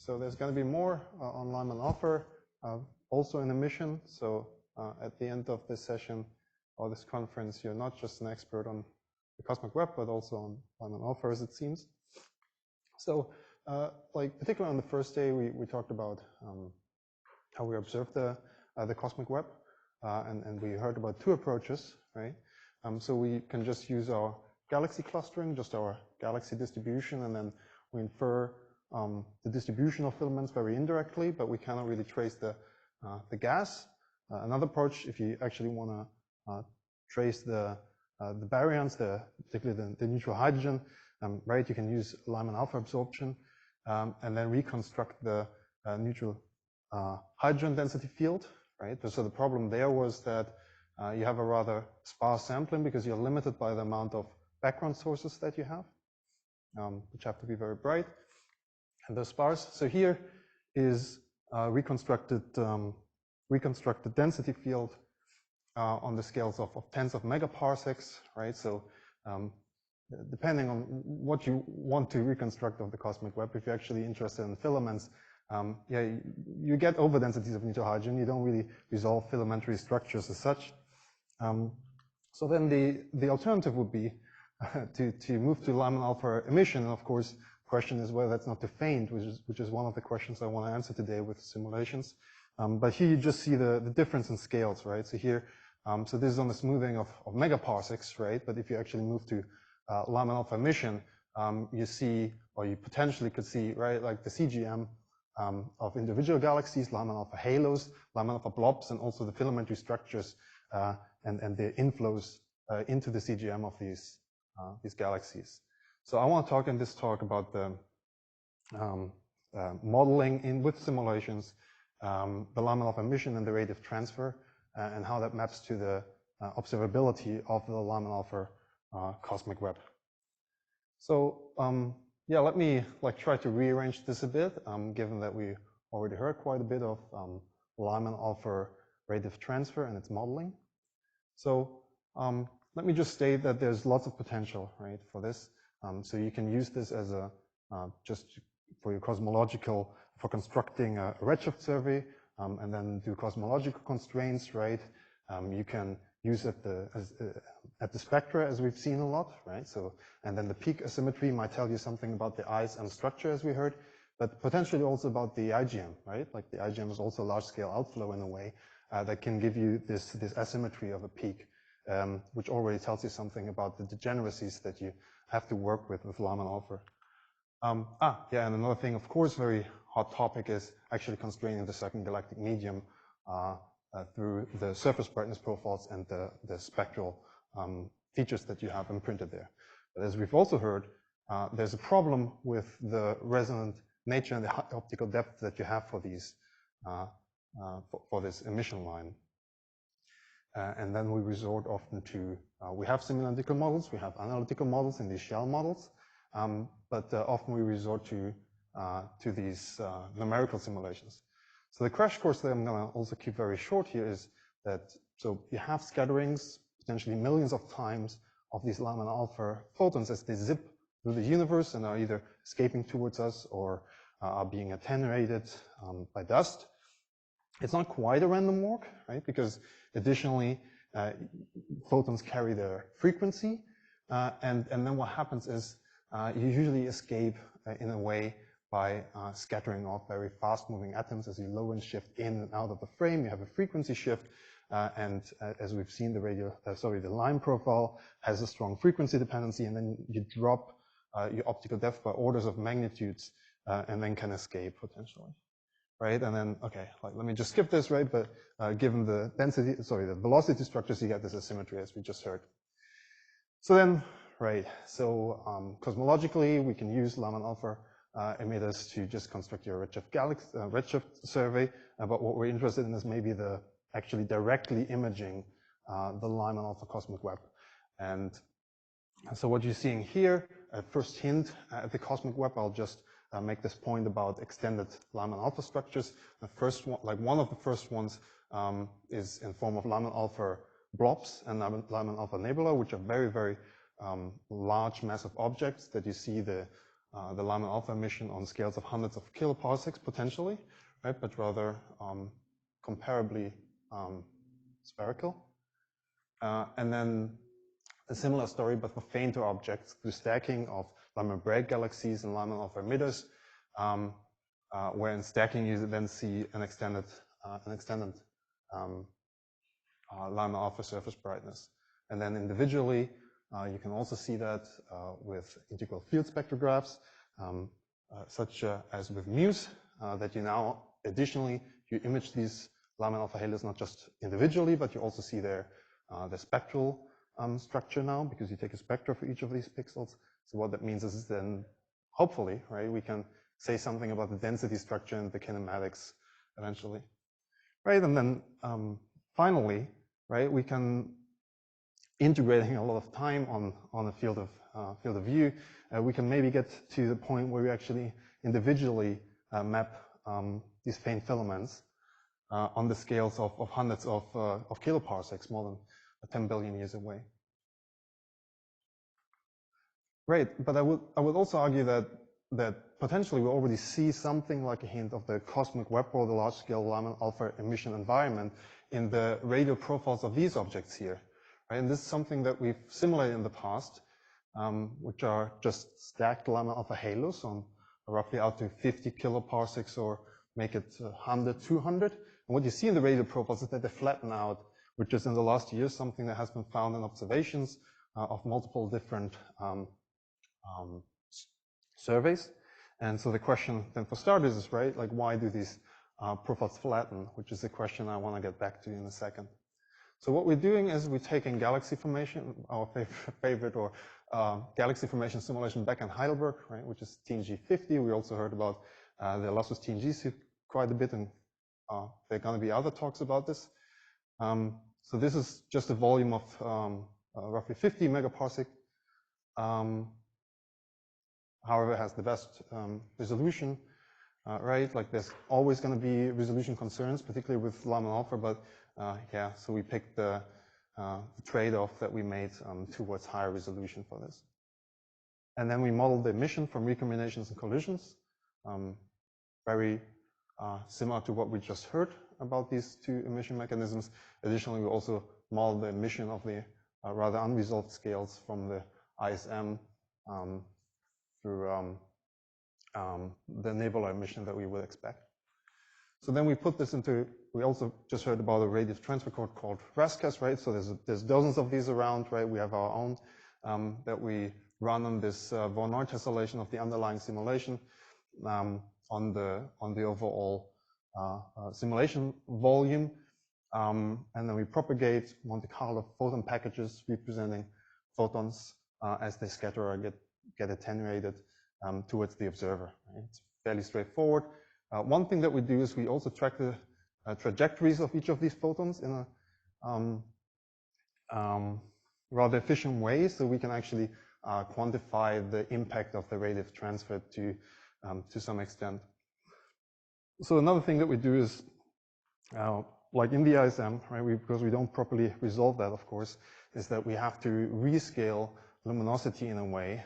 So there's going to be more on Lyman-alpha, also in emission. So at the end of this session or this conference, you're not just an expert on the cosmic web, but also on Lyman-alpha, as it seems. So like particularly on the first day, we talked about how we observe the cosmic web, and we heard about two approaches, right? So we can just use our galaxy clustering, just our galaxy distribution, and then we infer the distribution of filaments very indirectly, but we cannot really trace the gas. Another approach, if you actually want to trace the baryons, particularly the neutral hydrogen, right? You can use Lyman-alpha absorption and then reconstruct the neutral hydrogen density field, right? So the problem there was that you have a rather sparse sampling because you're limited by the amount of background sources that you have, which have to be very bright, and they're sparse. So here is reconstructed density field on the scales of tens of megaparsecs, right? So depending on what you want to reconstruct of the cosmic web, if you're actually interested in filaments, yeah, you get over densities of neutral hydrogen. You don't really resolve filamentary structures as such. So then the alternative would be to move to Lyman-alpha emission. And of course, the question is whether that's not too faint, which is one of the questions I want to answer today with simulations. But here you just see the difference in scales, right? So here, so this is on the smoothing of megaparsecs, right? But if you actually move to Lyman-alpha emission, you see, or you potentially could see, right, like the CGM of individual galaxies, Lyman-alpha halos, Lyman-alpha blobs, and also the filamentary structures and the inflows into the CGM of these galaxies. So I want to talk in this talk about the modeling with simulations, the Lyman-alpha emission and the rate of transfer, and how that maps to the observability of the Lyman-alpha cosmic web. So yeah, let me try to rearrange this a bit, given that we already heard quite a bit of Lyman-alpha rate of transfer and its modeling. So let me just state that there's lots of potential, right, for this. So you can use this as a just for your cosmological, for constructing a redshift survey, and then do cosmological constraints, right? You can use at the spectra, as we've seen a lot, right? So, and then the peak asymmetry might tell you something about the ice and structure, as we heard, but potentially also about the IGM, right? Like the IGM is also a large-scale outflow in a way that can give you this asymmetry of a peak, which already tells you something about the degeneracies that you have to work with Lyman-alpha. Yeah, and another thing, of course, very hot topic is actually constraining the second galactic medium through the surface brightness profiles and the spectral features that you have imprinted there. But as we've also heard, there's a problem with the resonant nature and the high optical depth that you have for these for this emission line. And then we resort often to, we have semianalytical models, we have analytical models in these shell models, but often we resort to these numerical simulations. So the crash course that I'm going to also keep very short here is that, so you have scatterings, potentially millions of times, of these Lyman-alpha photons as they zip through the universe and are either escaping towards us or are being attenuated by dust. It's not quite a random walk, right? Because additionally, photons carry their frequency, and then what happens is you usually escape in a way by scattering off very fast-moving atoms. As you low and shift in and out of the frame, you have a frequency shift, and as we've seen, the line profile has a strong frequency dependency, and then you drop your optical depth by orders of magnitudes, and then can escape potentially. Right, and then, okay, let me just skip this, right? But given the density, the velocity structures, you get this asymmetry, as we just heard. So then, right, so cosmologically, we can use Lyman-alpha emitters to just construct your redshift survey. But what we're interested in is maybe actually directly imaging the Lyman-alpha cosmic web. And so what you're seeing here, at first hint at the cosmic web, I'll just make this point about extended Lyman-alpha structures. The first one, one of the first ones, is in form of Lyman-alpha blobs and Lyman-alpha nebula, which are very, very large, massive objects that you see the the Lyman-alpha emission on scales of hundreds of kiloparsecs potentially, right? But rather comparably spherical. And then a similar story, but for fainter objects, through stacking of Lyman-break galaxies and Lyman-alpha emitters, where in stacking you then see an extended Lyman-alpha surface brightness. And then individually, you can also see that with integral field spectrographs, such as with MUSE, that you now additionally, you image these Lyman-alpha halos not just individually, but you also see their spectral structure now, because you take a spectra for each of these pixels. So what that means is then, hopefully, right, we can say something about the density structure and the kinematics eventually, right? And then finally, right, we can, integrating a lot of time on a field of view, we can maybe get to the point where we actually individually map these faint filaments on the scales of hundreds of kiloparsecs, more than 10 billion years away. Right, but I would also argue that potentially we already see something like a hint of the cosmic web or the large-scale Lyman-alpha emission environment in the radial profiles of these objects here. Right? And this is something that we've simulated in the past, which are just stacked Lyman-alpha halos on roughly out to 50 kiloparsecs, or make it 100, 200. And what you see in the radial profiles is that they flatten out, which is in the last years something that has been found in observations of multiple different surveys. And so the question then for starters is, right, like why do these profiles flatten, which is the question I want to get back to in a second. So what we're doing is we're taking galaxy formation, our favorite or galaxy formation simulation back in Heidelberg, right, which is TNG50. We also heard about the lossless TNGs quite a bit, and there are going to be other talks about this. So this is just a volume of roughly 50 megaparsec. However, it has the best resolution, right? Like there's always going to be resolution concerns, particularly with Lyman-alpha, but yeah, so we picked the trade-off that we made towards higher resolution for this. And then we modeled the emission from recombinations and collisions, very similar to what we just heard about these two emission mechanisms. Additionally, we also modeled the emission of the rather unresolved scales from the ISM through the nebula emission that we would expect. So then we put this into, we also just heard about a radius transfer code called RASCAS, right? So there's dozens of these around, right? We have our own that we run on this von Neumann tessellation of the underlying simulation on the overall simulation volume. And then we propagate Monte Carlo photon packages representing photons as they scatter or get attenuated towards the observer. Right? It's fairly straightforward. One thing that we do is we also track the trajectories of each of these photons in a rather efficient way, so we can actually quantify the impact of the radius transfer to some extent. So another thing that we do is, like in the ISM, right, because we don't properly resolve that, of course, is that we have to rescale luminosity in a way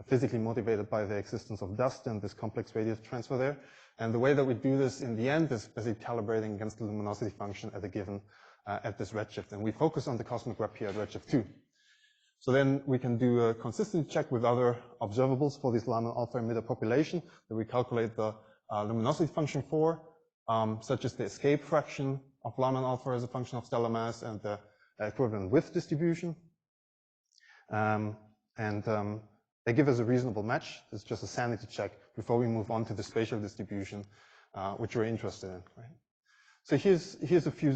physically motivated by the existence of dust and this complex radius transfer there. And the way that we do this in the end is basically calibrating against the luminosity function at a given, at this redshift. And we focus on the cosmic web here at redshift 2. So then we can do a consistency check with other observables for this Lyman-alpha emitter population that we calculate the luminosity function for, such as the escape fraction of Lyman-alpha as a function of stellar mass and the equivalent width distribution. They give us a reasonable match. It's just a sanity check before we move on to the spatial distribution, which we're interested in. Right? So here's a few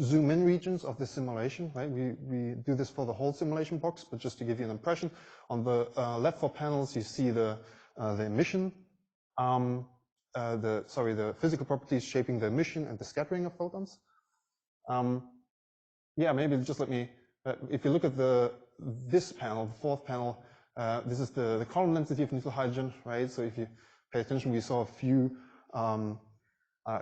zoom-in regions of the simulation. Right? We do this for the whole simulation box, but just to give you an impression, on the left 4 panels you see the emission, the physical properties shaping the emission and the scattering of photons. Yeah, maybe just let me. If you look at this panel, the 4th panel. This is the column density of neutral hydrogen, right? So if you pay attention, we saw a few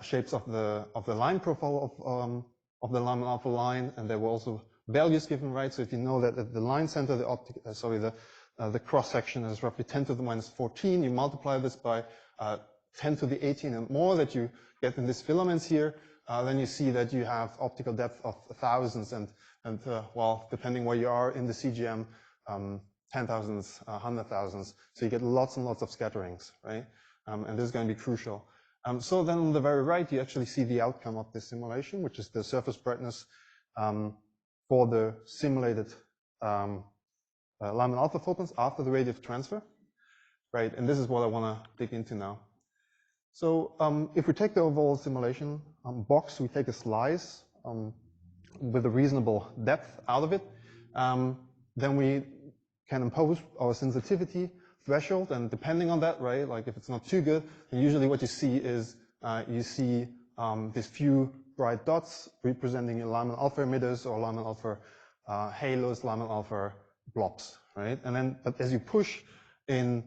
shapes of the line profile of the Lyman-alpha line, and there were also values given, right? So if you know that at the line center, the the cross-section is roughly 10 to the minus 14. You multiply this by 10 to the 18 and more that you get in these filaments here, then you see that you have optical depth of thousands and well, depending where you are in the CGM, 10,000s, 100,000s. So you get lots and lots of scatterings, right? And this is going to be crucial. So then on the very right, you actually see the outcome of this simulation, which is the surface brightness for the simulated Lyman-alpha photons after the radiative transfer, right? And this is what I want to dig into now. So if we take the overall simulation box, we take a slice with a reasonable depth out of it, then we can impose our sensitivity threshold, and depending on that, right, like if it's not too good, then usually what you see is you see these few bright dots representing your Lyman-alpha emitters or Lyman-alpha halos, Lyman-alpha blobs, right? And then, but as you push in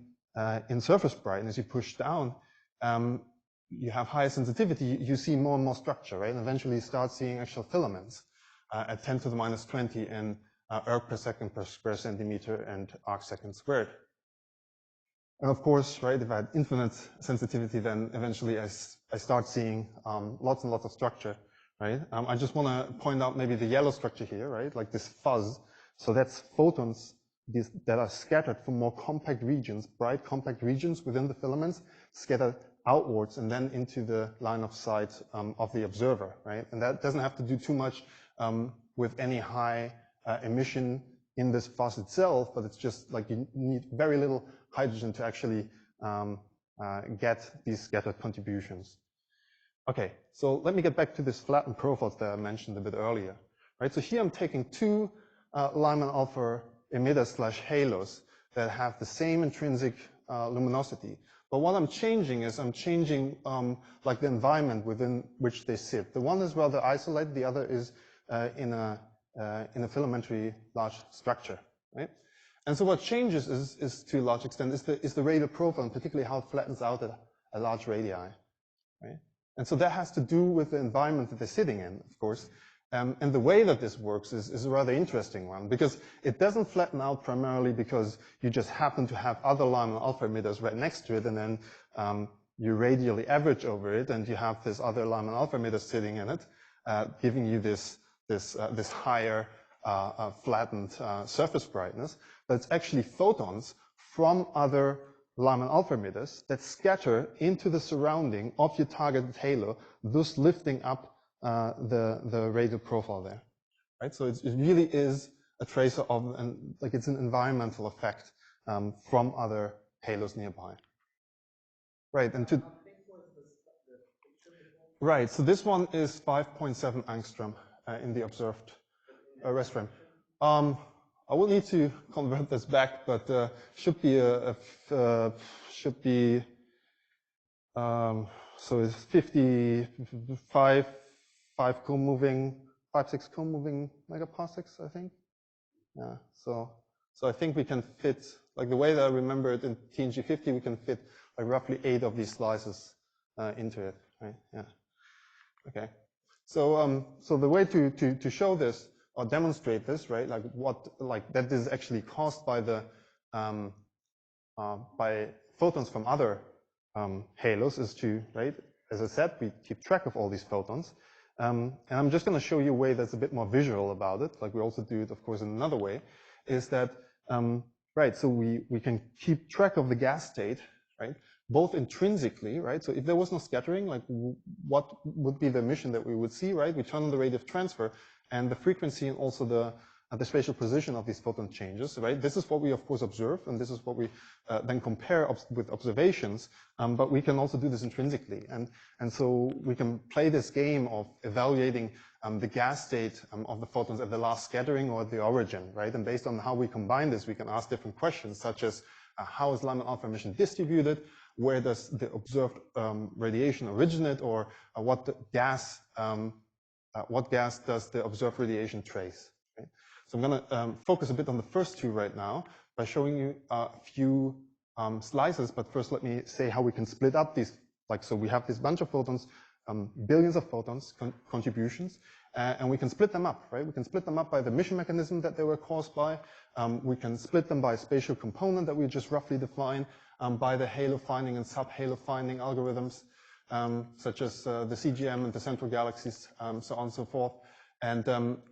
surface brightness, you push down, you have higher sensitivity, you see more and more structure, right? And eventually you start seeing actual filaments at 10 to the minus 20 in erg per second per square centimeter and arc second squared. And of course, right, if I had infinite sensitivity, then eventually I start seeing lots and lots of structure, right? I just want to point out maybe the yellow structure here, right? Like this fuzz. So that's photons that are scattered from more compact regions, bright compact regions within the filaments, scattered outwards and then into the line of sight of the observer, right? And that doesn't have to do too much with any high emission in this fuzz itself, but it's just like you need very little hydrogen to actually get these scattered contributions. Okay, so let me get back to this flattened profiles that I mentioned a bit earlier, right? So here I'm taking two Lyman-alpha emitters slash halos that have the same intrinsic luminosity. But what I'm changing is I'm changing like the environment within which they sit. The one is rather isolated, the other is in a filamentary large structure, right? And so what changes is to a large extent is the radial profile, and particularly how it flattens out at a large radii, right? And so that has to do with the environment that they're sitting in, of course. And the way that this works is a rather interesting one, because it doesn't flatten out primarily because you just happen to have other Lyman-alpha emitters right next to it, and then you radially average over it, and you have this other Lyman-alpha emitter sitting in it, giving you this higher flattened surface brightness. But it's actually photons from other Lyman-alpha emitters that scatter into the surrounding of your targeted halo, thus lifting up the radial profile there, right? So it really is a tracer of, and like it's an environmental effect from other halos nearby, right? And to right, so this one is 5.7 angstrom in the observed rest frame. I will need to convert this back, but should be so it's 55. 5 co-moving, 6 co-moving megaparsecs, I think. Yeah, so I think we can fit, like the way that I remember it in TNG50, we can fit like roughly 8 of these slices into it, right? Yeah. Okay. So so the way to show this or demonstrate this, right? Like that is actually caused by the by photons from other halos is to, right? As I said, we keep track of all these photons. And I'm just going to show you a way that's a bit more visual about it, like we also do it, of course, in another way, is that, right, so we can keep track of the gas state, right, both intrinsically, right, so if there was no scattering, like what would be the emission that we would see, right, we turn on the rate of transfer, and the frequency and also the spatial position of these photon changes, right? This is what we, of course, observe, and this is what we then compare with observations, but we can also do this intrinsically. And so we can play this game of evaluating the gas state of the photons at the last scattering or at the origin, right? And based on how we combine this, we can ask different questions, such as how is Lyman-alpha emission distributed? Where does the observed radiation originate? Or what gas does the observed radiation trace? Right? So I'm going to focus a bit on the first two right now by showing you a few slices. But first, let me say how we can split up these. Like, so we have this bunch of photons, billions of photons contributions, and we can split them up, right? We can split them up by the mission mechanism that they were caused by. We can split them by spatial component that we just roughly define, by the halo finding and sub-halo finding algorithms, such as the CGM and the central galaxies, so on and so forth. And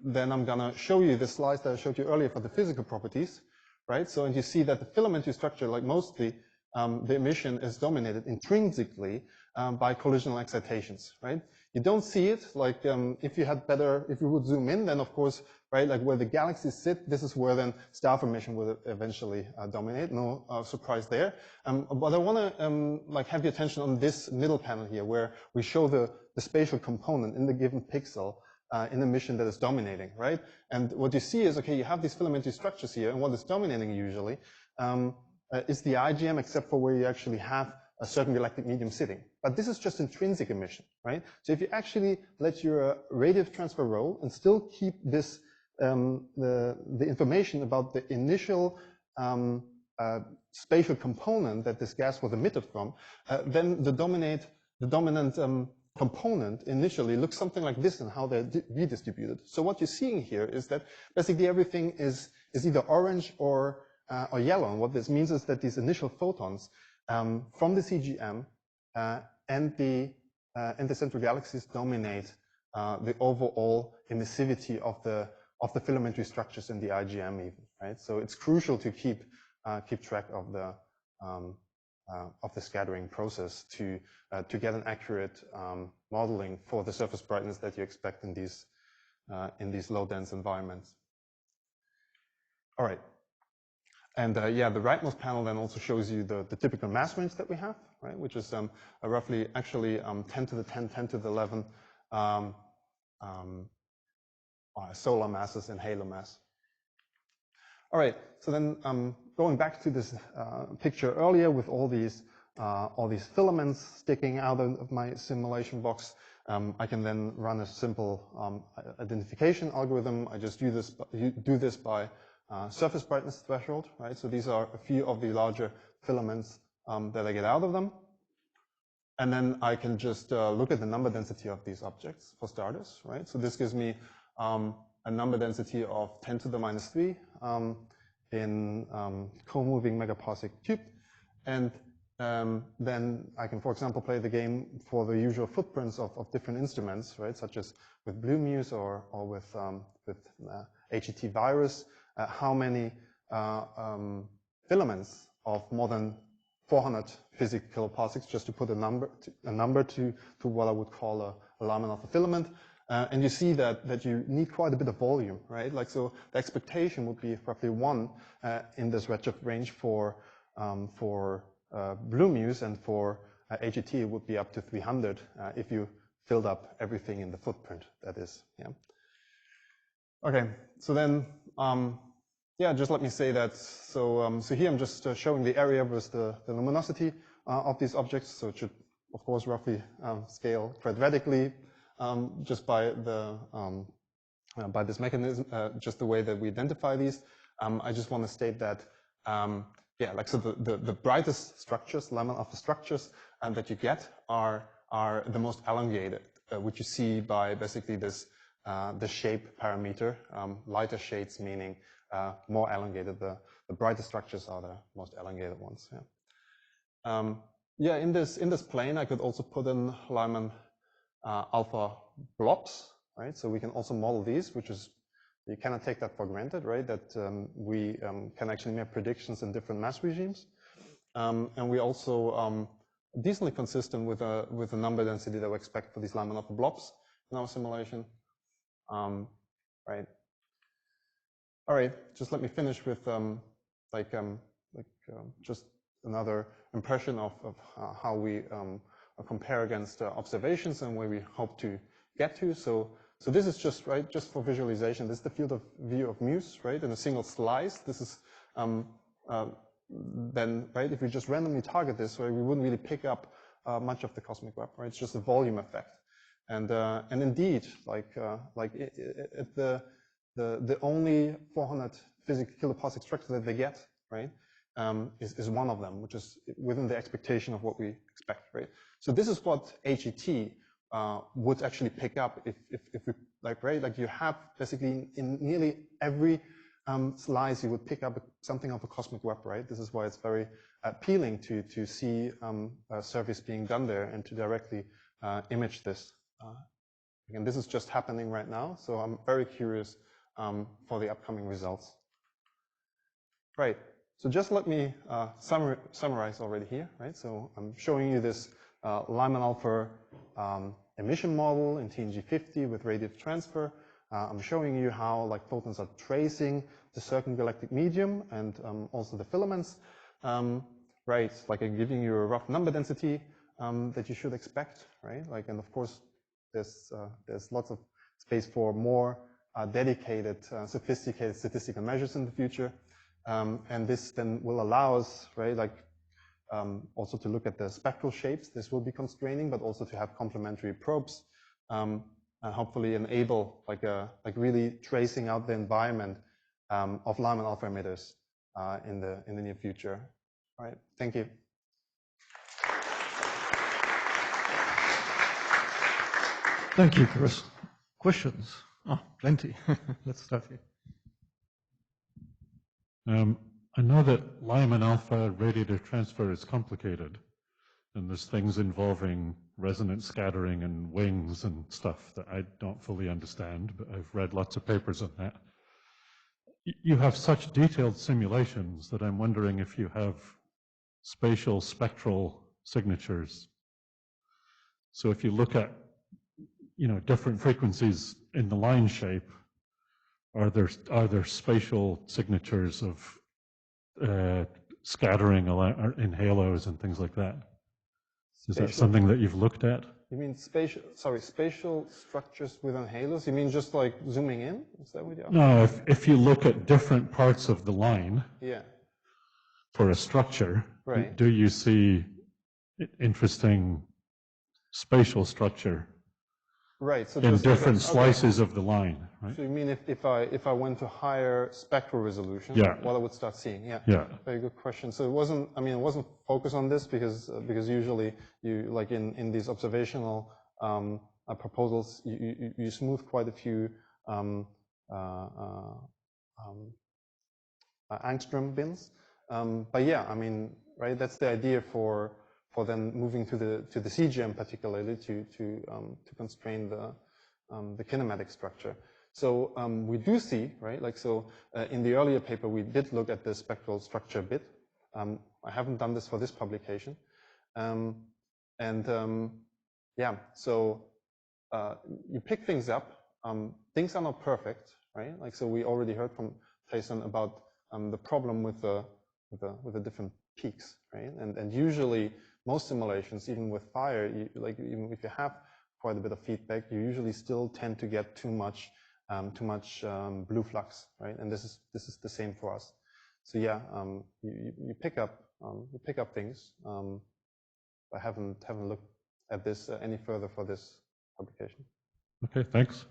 then I'm gonna show you the slides that I showed you earlier for the physical properties, right? So, and you see that the filamentary structure, like mostly, the emission is dominated intrinsically by collisional excitations, right? You don't see it, like if you would zoom in, then of course, right, like where the galaxies sit, this is where then star formation will eventually dominate, no surprise there. But I wanna like have your attention on this middle panel here, where we show the spatial component in the given pixel in the emission that is dominating, right? And what you see is, okay, you have these filamentary structures here, and what is dominating usually is the IGM, except for where you actually have a certain galactic medium sitting. But this is just intrinsic emission, right? So if you actually let your radiative transfer roll and still keep this, the information about the initial spatial component that this gas was emitted from, then the dominant component initially looks something like this and how they're redistributed. So what you're seeing here is that basically everything is either orange or yellow. And what this means is that these initial photons from the CGM and the central galaxies dominate the overall emissivity of the filamentary structures in the IGM even, right? So it's crucial to keep track of the scattering process to get an accurate modeling for the surface brightness that you expect in these low dense environments. All right. And yeah, the rightmost panel then also shows you the typical mass range that we have, right? Which is roughly actually 10 to the 10, 10 to the 11 solar masses in halo mass. All right, so then going back to this picture earlier with all these filaments sticking out of my simulation box, I can then run a simple identification algorithm. I just do this by surface brightness threshold, right? So these are a few of the larger filaments that I get out of them. And then I can just look at the number density of these objects for starters, right? So this gives me a number density of 10 to the minus 3 in co-moving megaparsec cubed. And then I can, for example, play the game for the usual footprints of different instruments, right? Such as with Blue Muse or with HET virus. How many filaments of more than 400 physical kiloparsecs, just to put a number to what I would call a Lyman-alpha filament. And you see that you need quite a bit of volume, right? Like, so the expectation would be roughly 1 in this redshift range for Blue Muse, and for HET it would be up to 300 if you filled up everything in the footprint, that is, yeah. Okay, so then, yeah, just let me say that, so here I'm just showing the area with the luminosity of these objects, so it should, of course, roughly scale quadratically, just by this mechanism, just the way that we identify these. I just want to state that, yeah, like, so the brightest structures, Lyman-alpha structures, that you get are the most elongated, which you see by basically this, the shape parameter, lighter shades meaning more elongated. The brightest structures are the most elongated ones. Yeah. Yeah. In this plane, I could also put in Lyman-alpha blobs, right? So we can also model these, which is, you cannot take that for granted, right? That we can actually make predictions in different mass regimes, and we also decently consistent with the number density that we expect for these Lyman-alpha blobs in our simulation, right? All right, just let me finish with just another impression of how we compare against observations and where we hope to get to. So this is just, right, just for visualization. This is the field of view of Muse, right, in a single slice. This is then, right, if we just randomly target this, right, we wouldn't really pick up much of the cosmic web, right? It's just a volume effect. And indeed, the only 400 physical kiloparsec structure that they get, right, is one of them, which is within the expectation of what we expect, right? So this is what HET would actually pick up if we like you have basically in nearly every slice you would pick up something of a cosmic web, right? This is why it's very appealing to see a surveys being done there and to directly image this. Again, this is just happening right now, so I'm very curious for the upcoming results. Right, so just let me summarize already here, right? So I'm showing you this Lyman-alpha emission model in TNG50 with radiative transfer. I'm showing you how like photons are tracing the circumgalactic medium and also the filaments. Right, like I'm giving you a rough number density that you should expect, right? Like, and of course, there's lots of space for more dedicated, sophisticated statistical measures in the future. And this then will allow us, right, like also to look at the spectral shapes. This will be constraining, but also to have complementary probes and hopefully enable like really tracing out the environment of Lyman-alpha emitters in the near future. All right, thank you. Thank you, Chris. Questions? Oh, plenty. Let's start here. I know that Lyman-alpha radiative transfer is complicated, and there's things involving resonance scattering and wings and stuff that I don't fully understand, but I've read lots of papers on that. You have such detailed simulations that I'm wondering if you have spatial spectral signatures. So if you look at, different frequencies in the line shape, are there spatial signatures of scattering in halos and things like that? Is that something that you've looked at? You mean spatial structures within halos? You mean just like zooming in? Is that what you're asking? No, if you look at different parts of the line for a structure, right, do you see interesting spatial structure? Right. So in different slices of the line, right? So you mean if I went to higher spectral resolution, what I would start seeing? Yeah. Very good question. So it wasn't focused on this because usually you like in these observational proposals you smooth quite a few angstrom bins. But yeah, right. That's the idea for then moving to the CGM particularly to constrain the kinematic structure. So we do see, right, like so in the earlier paper we did look at the spectral structure a bit. I haven't done this for this publication, yeah. So you pick things up. Things are not perfect, right? Like so we already heard from Tyson about the problem with the different peaks, right? And usually most simulations, even with fire, even if you have quite a bit of feedback, you usually still tend to get too much blue flux, right? And this is the same for us. So yeah, you pick up things. I haven't looked at this any further for this publication. Okay, thanks.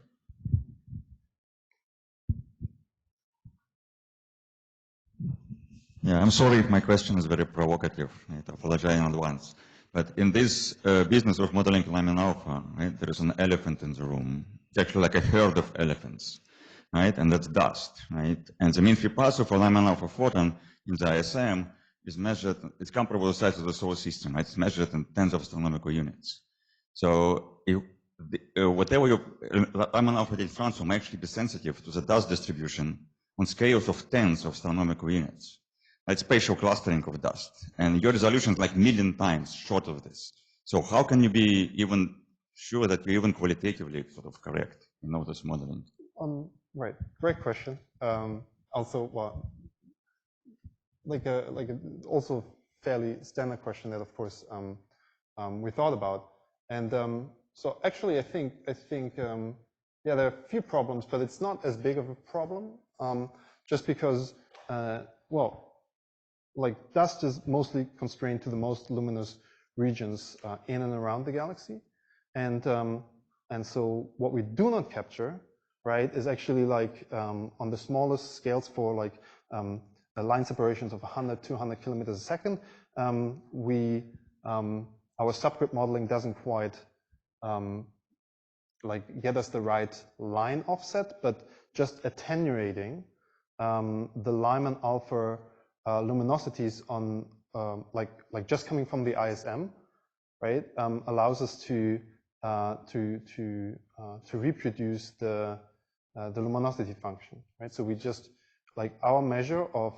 Yeah, I'm sorry if my question is very provocative. I apologize in advance. But in this business of modeling Lyman-alpha, right, there is an elephant in the room. It's actually like a herd of elephants, right? And that's dust, right? And the mean free path of a Lyman-alpha photon in the ISM is measured, it's comparable to the size of the solar system, right? It's measured in tens of astronomical units. So if whatever your Lyman-alpha transform may actually be sensitive to the dust distribution on scales of tens of astronomical units. Like spatial clustering of dust, and your resolution is like 1,000,000 times short of this. So how can you be even sure that you're even qualitatively sort of correct in all this modeling? Right, great question. Also, well, like a also fairly standard question that of course we thought about, and so actually I think yeah, there are a few problems, but it's not as big of a problem, just because well. Like dust is mostly constrained to the most luminous regions in and around the galaxy, and so what we do not capture, right, is actually like on the smallest scales for like line separations of 100, 200 kilometers a second. Our subgrid modeling doesn't quite like get us the right line offset, but just attenuating the Lyman-alpha luminosities on like just coming from the ISM, right? Allows us to reproduce the luminosity function, right? So we just like our measure of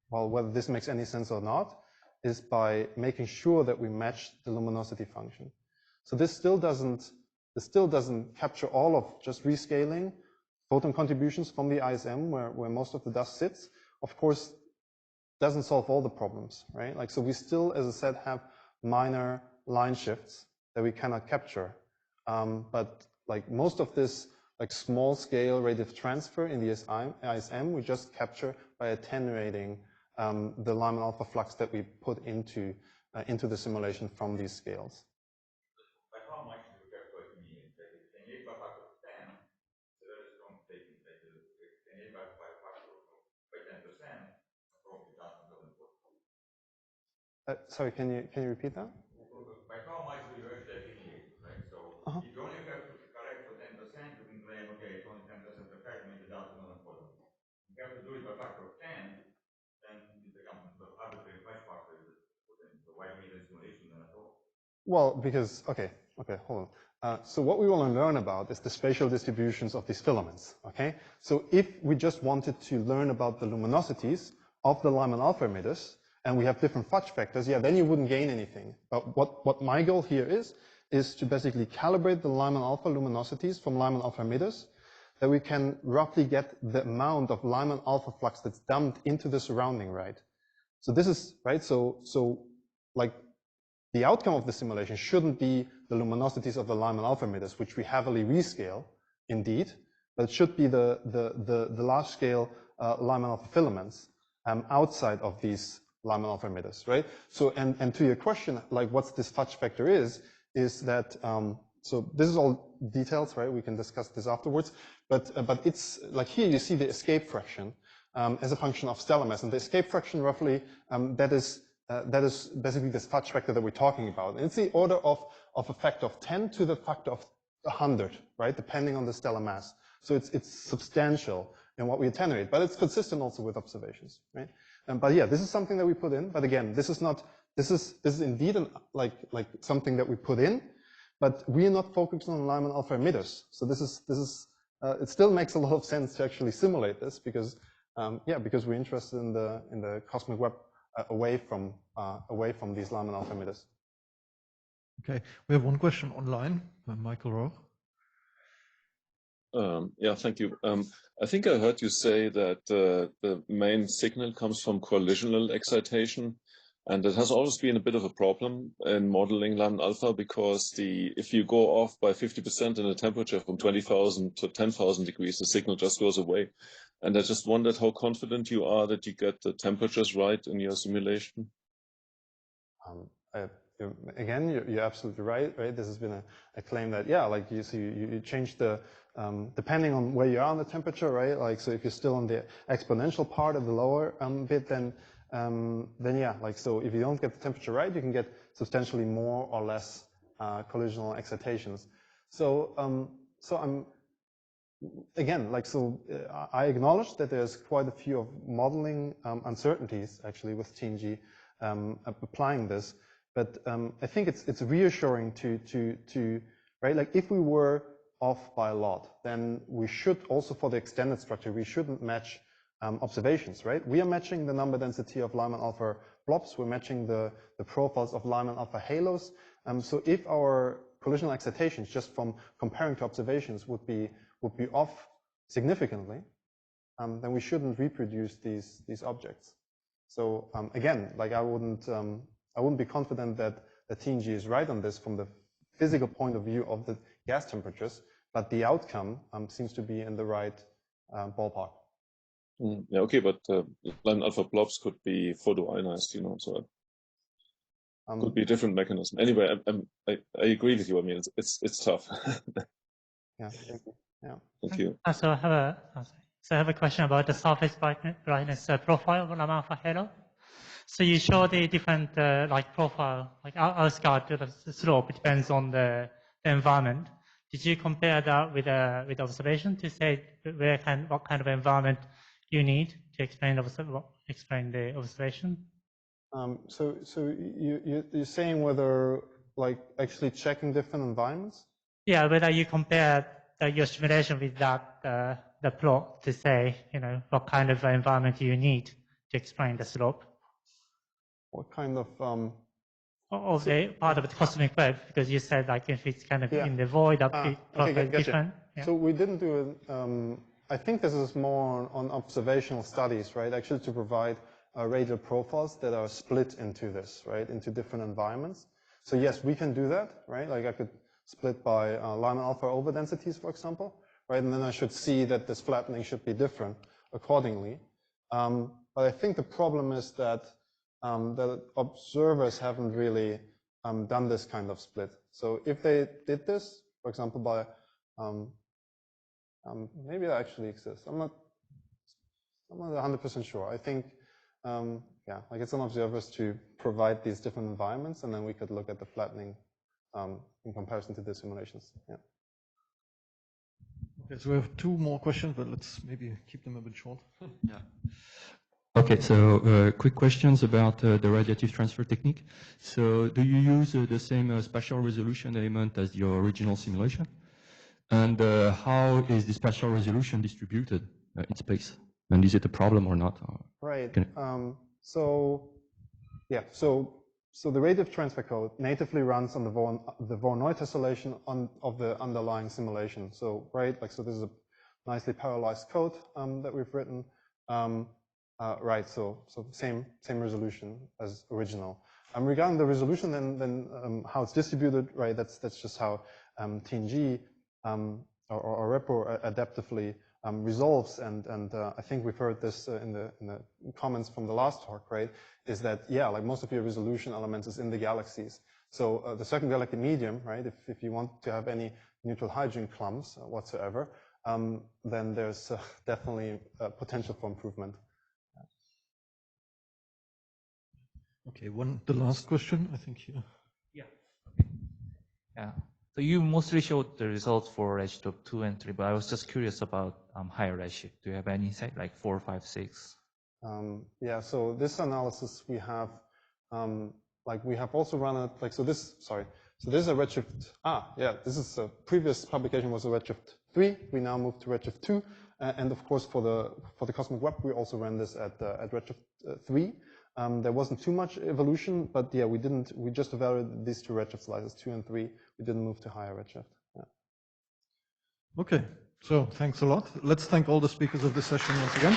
well, whether this makes any sense or not is by making sure that we match the luminosity function. So this still doesn't capture all of just rescaling photon contributions from the ISM where most of the dust sits. Of course, doesn't solve all the problems, right? Like, so we still, as I said, have minor line shifts that we cannot capture. But like most of this like small scale radiative transfer in the ISM, we just capture by attenuating the Lyman-alpha flux that we put into the simulation from these scales. By how much do you have to attenuate? Like if you attenuate by factor of 10, it's a very strong statement. Like if you attenuate by factor of 10%, probably doesn't go important. Sorry, can you repeat that? By how much do you actually attenuate, right? So if you only have to correct for 10%, you can claim, okay, it's only 10% effect, maybe that's not important. You have to do it by factor of 10, then it becomes an arbitrary flash factor. So why do we need a simulation then at all? Well, because, okay, hold on. So what we want to learn about is the spatial distributions of these filaments, okay? So if we just wanted to learn about the luminosities of the Lyman-alpha emitters, and we have different fudge factors, yeah, then you wouldn't gain anything. But what my goal here is to basically calibrate the Lyman-alpha luminosities from Lyman-alpha emitters, that we can roughly get the amount of Lyman-alpha flux that's dumped into the surrounding, right? So this is, right, so like the outcome of the simulation shouldn't be the luminosities of the Lyman-alpha emitters, which we heavily rescale, indeed, but it should be the large-scale Lyman-alpha filaments outside of these Lyman-alpha emitters, right? So, and to your question, like what's this fudge factor is that, so this is all details, right? We can discuss this afterwards, but it's like here you see the escape fraction as a function of stellar mass, and the escape fraction roughly, that is basically this fudge factor that we're talking about. And it's the order of a factor of 10 to the factor of 100, right? Depending on the stellar mass. So it's substantial in what we attenuate, but it's consistent also with observations, right? But yeah, this is something that we put in. But again, this is indeed like something that we put in, but we are not focused on Lyman-alpha emitters. So this is it still makes a lot of sense to actually simulate this because because we're interested in the cosmic web away from these Lyman-alpha emitters. Okay, we have one question online by Michael Rowe. Yeah, thank you. I think I heard you say that the main signal comes from collisional excitation, and it has always been a bit of a problem in modeling Lyman-alpha because if you go off by 50% in a temperature from 20,000 to 10,000 degrees, the signal just goes away. And I just wondered how confident you are that you get the temperatures right in your simulation. Again, you're absolutely right. This has been a claim that, yeah, like you see, you change the, depending on where you are on the temperature, right? Like, so if you're still on the exponential part of the lower bit, then yeah, like, so if you don't get the temperature right, you can get substantially more or less collisional excitations. So, I'm, again, like, so I acknowledge that there's quite a few of modeling uncertainties actually with TNG applying this. But I think it's reassuring to right, like if we were off by a lot, then we should also, for the extended structure, we shouldn't match observations, right? We are matching the number density of Lyman-alpha blobs, we're matching the profiles of Lyman-alpha halos. So if our collisional excitations, just from comparing to observations, would be off significantly, then we shouldn't reproduce these objects. So again, like I wouldn't be confident that the TNG is right on this from the physical point of view of the gas temperatures, but the outcome seems to be in the right ballpark. Yeah, okay, but Lyman-alpha blobs could be photoionized, you know, so it could be a different mechanism. Anyway, I agree with you. I mean, it's tough. Yeah, thank you. Yeah. Thank you. So I have a question about the surface brightness profile of Lyman-alpha halo. So you show the different like profile, like outskirt to the slope. It depends on the the environment. Did you compare that with observation to say what kind of environment you need to explain the observation? So you're saying whether like actually checking different environments? Yeah, whether you compare your simulation with that the plot to say, what kind of environment you need to explain the slope. What kind of Of the part of the cosmic web, because you said like if it's kind of in the void, that be okay, different. Yeah. So we didn't do it. I think this is more on observational studies, right? Actually, to provide radial profiles that are split into this, right? Into different environments. So yes, we can do that, right? Like I could split by Lyman-alpha overdensities, for example, right? And then I should see that this flattening should be different accordingly. But I think the problem is that the observers haven't really done this kind of split. So if they did this, for example, by maybe it actually exists. I'm not 100% sure. I think, yeah, like it's on observers to provide these different environments, and then we could look at the flattening in comparison to the simulations. Yeah. Okay, so we have two more questions, but let's maybe keep them a bit short. Yeah. Okay, so quick questions about the radiative transfer technique. So do you use the same spatial resolution element as your original simulation? And how is the spatial resolution distributed in space? And is it a problem or not? Right. So the radiative transfer code natively runs on the Voronoi tessellation of the underlying simulation. So so this is a nicely parallelized code that we've written. Right. So same resolution as original. Regarding the resolution, then how it's distributed, right? That's just how TNG or Repro adaptively resolves, and I think we've heard this in the comments from the last talk, right? Is that like most of your resolution elements is in the galaxies. So the circumgalactic medium, right? If you want to have any neutral hydrogen clumps whatsoever, then there's definitely potential for improvement. Okay, the last question, I think here. Yeah. Yeah. So you mostly showed the results for redshift 2 and 3, but I was just curious about higher redshift. Do you have any insight, like 4, 5, 6? Yeah. So this analysis we have, we have also run it. So this is a redshift. This is a previous publication was a redshift 3. We now moved to redshift 2, and of course for the cosmic web we also ran this at redshift 3. There wasn't too much evolution, but yeah, we just evaluated these two redshift slices, 2 and 3. We didn't move to higher redshift. Yeah. Okay, so thanks a lot. Let's thank all the speakers of this session once again.